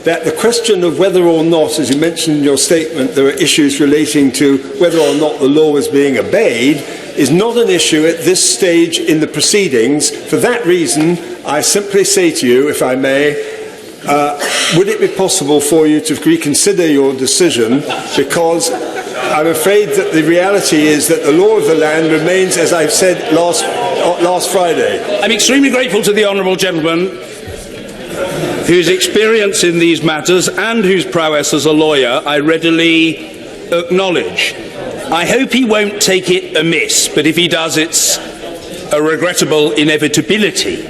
that the question of whether or not, as you mentioned in your statement, there are issues relating to whether or not the law is being obeyed, is not an issue at this stage in the proceedings. For that reason, I simply say to you, if I may, would it be possible for you to reconsider your decision, because I'm afraid that the reality is that the law of the land remains, as I've said last Friday. I'm extremely grateful to the honourable gentleman, whose experience in these matters and whose prowess as a lawyer I readily acknowledge. I hope he won't take it amiss, but if he does, it's a regrettable inevitability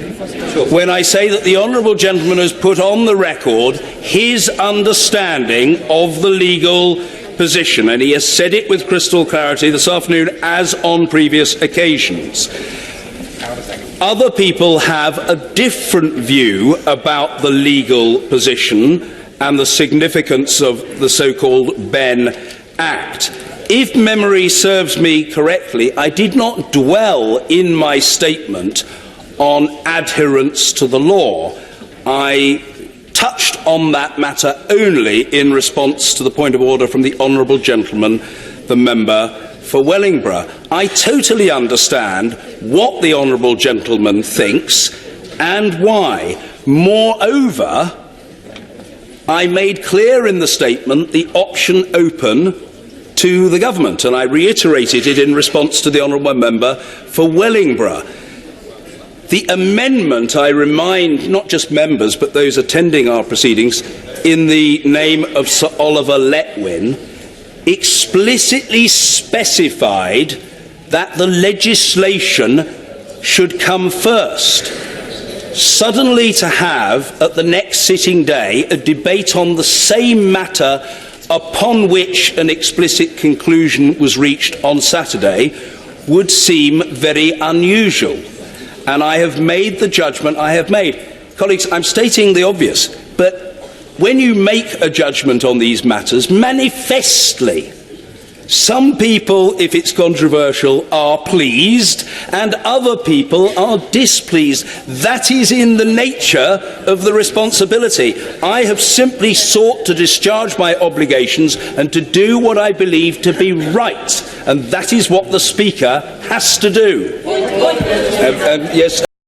when I say that the honourable gentleman has put on the record his understanding of the legal position, and he has said it with crystal clarity this afternoon as on previous occasions. Other people have a different view about the legal position and the significance of the so-called Benn Act. If memory serves me correctly, I did not dwell in my statement on adherence to the law. I touched on that matter only in response to the point of order from the honourable gentleman, the member for Wellingborough. I totally understand what the honourable gentleman thinks and why. Moreover, I made clear in the statement the option open to the government, and I reiterated it in response to the honourable member for Wellingborough. The amendment, I remind not just members but those attending our proceedings, in the name of Sir Oliver Letwin, explicitly specified that the legislation should come first. Suddenly to have, at the next sitting day, a debate on the same matter upon which an explicit conclusion was reached on Saturday would seem very unusual. And I have made the judgment I have made. Colleagues, I'm stating the obvious, but when you make a judgment on these matters, manifestly, some people, if it's controversial, are pleased, and other people are displeased. That is in the nature of the responsibility. I have simply sought to discharge my obligations and to do what I believe to be right, and that is what the Speaker has to do. Yes.